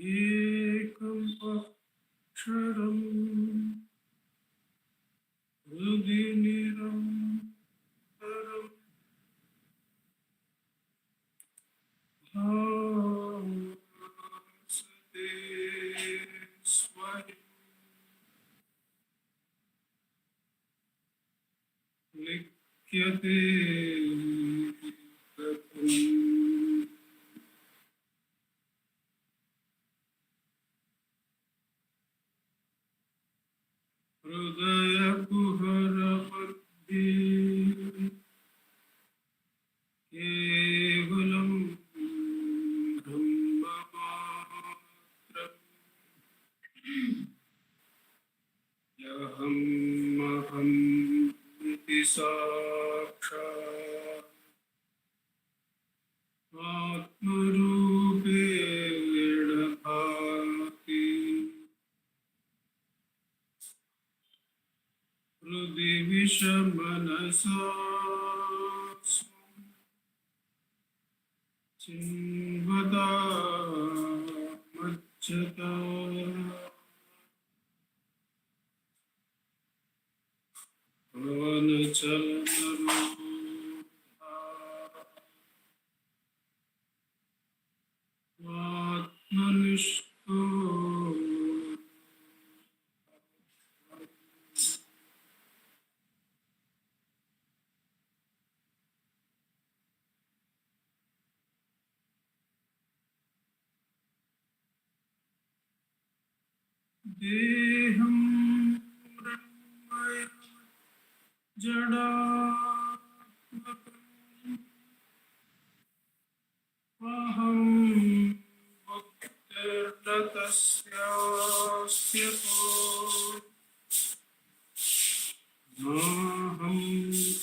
ekam aksharam hृदि nirantaram bhasate swayam likyate tatham. हृदय कुहर पद्धि केवलम ब्रह्म मात्रम यहम् अहम् इति साक्षात् आत्मरूपेण भाति हृदि विषमनसा चिन्वता मज्जता पवनचलनरूपा आत्मनिष्ठो देहं ब्रह्मया जडात्मकम् अहं भक्तिर्नतस्यास्त्यतो नाहं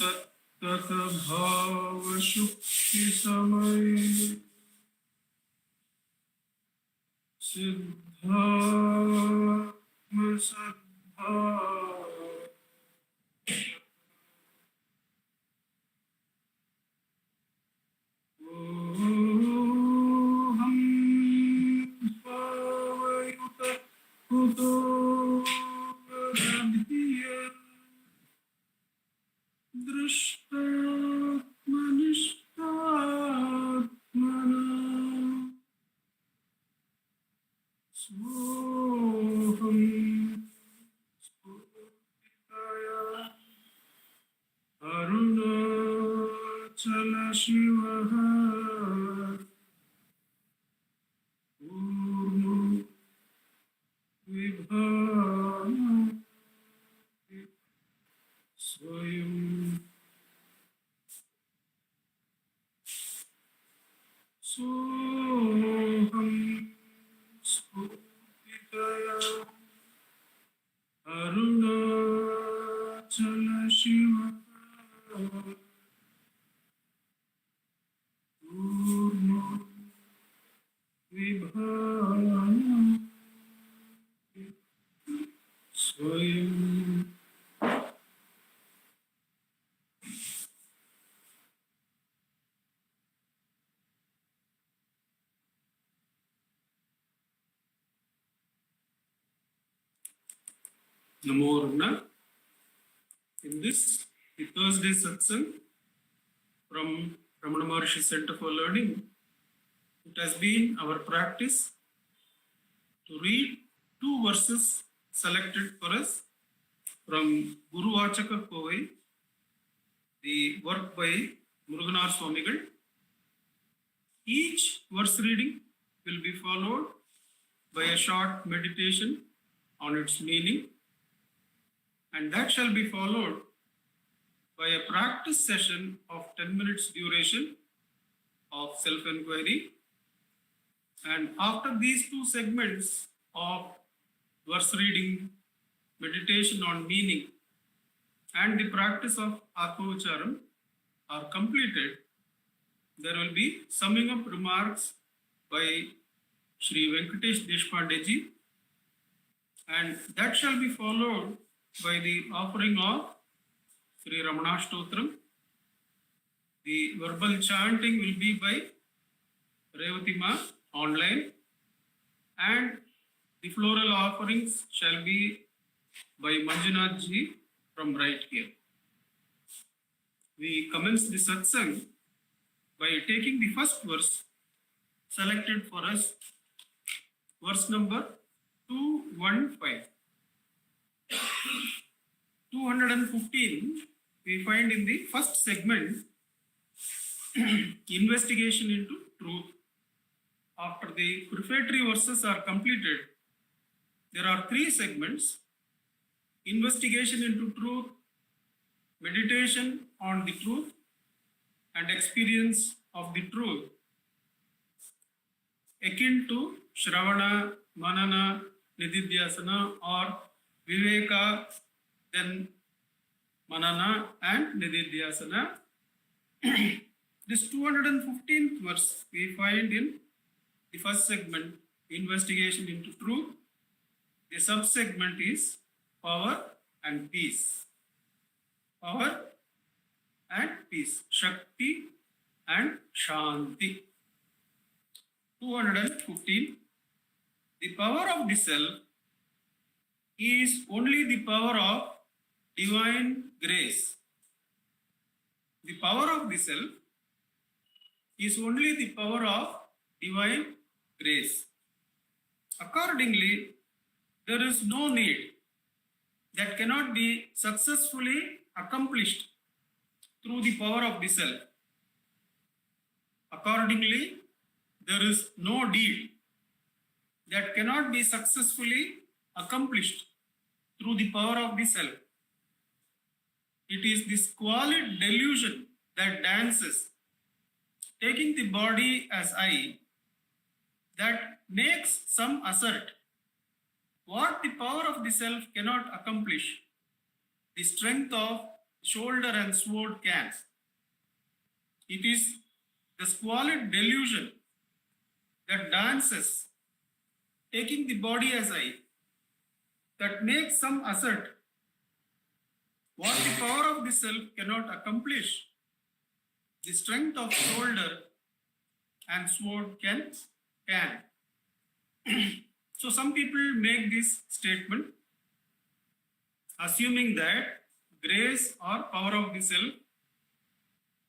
तत्तत भावशुक्तिसमये सिद्धात्मसद्धा ओहं भावयुत कुतो वरधिय दृष्टात्मनिष्ठात्मना सोहं स्फुटितया अरुणाचल शिवः पूर्णो विभाति स्वयं सोहं स्फुटितया अरुणाचल शिवः पूर्णो विभाति स्वयं. Namo Runa. In this, the Thursday Satsang from Ramanacentre Center for Learning, it has been our practice to read two verses selected for us from Guru Vachaka Kovai, the work by Muruganar Swamigal. Each verse reading will be followed by a short meditation on its meaning, and that shall be followed by a practice session of 10 minutes duration of self-enquiry. And after these two segments of verse reading, meditation on meaning, and the practice of Atma-Vicharam are completed, there will be summing up remarks by Shri Venkatesh Deshpande ji, and that shall be followed by the offering of Sri Ramanacentre. The verbal chanting will be by Revati Ma online, and the floral offerings shall be by Manjunath ji from right here. We commence the satsang by taking the first verse selected for us, verse number 215. 215 we find in the first segment, investigation into truth. After the prefatory verses are completed, there are three segments: investigation into truth, meditation on the truth, and experience of the truth, akin to Shravana, Manana, Nididhyasana, or Viveka, then Manana and Nididhyasana. This 215th verse we find in the first segment, investigation into truth. The sub-segment is power and peace. Power and peace. Shakti and Shanti. 215. The power of the self is only the power of divine grace. The power of the self is only the power of divine grace. Accordingly, there is no need that cannot be successfully accomplished through the power of the self. Accordingly, there is no deed that cannot be successfully accomplished through the power of the self. It is this squalid delusion that dances, taking the body as I, that makes some assert what the power of the self cannot accomplish, the strength of shoulder and sword can. It is the squalid delusion that dances, taking the body as I, that makes some assert what the power of the self cannot accomplish, the strength of shoulder and sword can. So some people make this statement assuming that grace or power of the self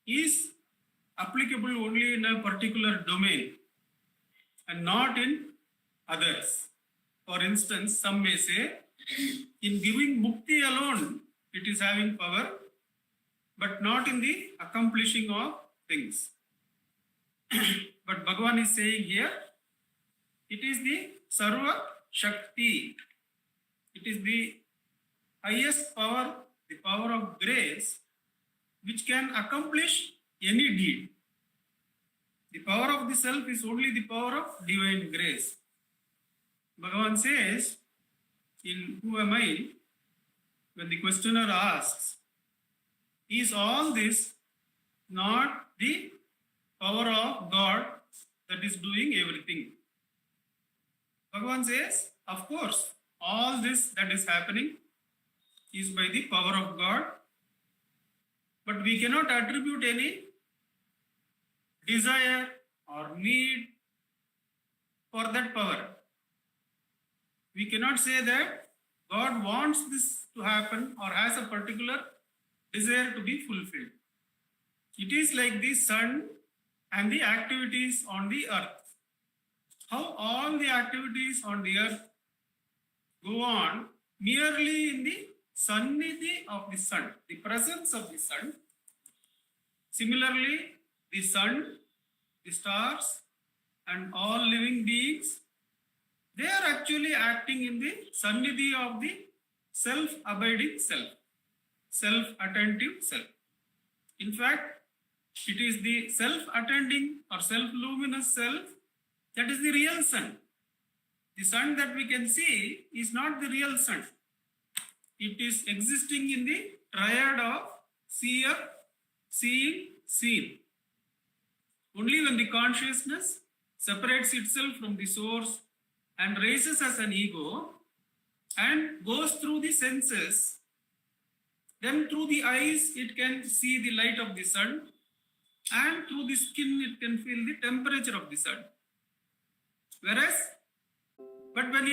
is applicable only in a particular domain and not in others. For instance, some may say, in giving mukti alone, it is having power, but not in the accomplishing of things. But Bhagavan is saying here, it is the Sarva Shakti. It is the highest power, the power of grace, which can accomplish any deed. The power of the self is only the power of divine grace. Bhagavan says, in Who Am I? When the questioner asks, is all this not the power of God that is doing everything? Bhagavan says, of course, all this that is happening is by the power of God, but we cannot attribute any desire or need for that power. We cannot say that God wants this to happen or has a particular desire to be fulfilled. It is like the sun and the activities on the earth. How all the activities on the earth go on merely in the sannidhi of the sun, the presence of the sun. Similarly, the sun, the stars, and all living beings, they are actually acting in the sannidhi of the self-abiding self, self-attentive self. In fact, it is the self-attending or self-luminous self that is the real sun. The sun that we can see is not the real sun. It is existing in the triad of seer, seeing, seen. Only when the consciousness separates itself from the source and raises as an ego and goes through the senses, then through the eyes it can see the light of the sun, and through the skin it can feel the temperature of the sun. Whereas But when you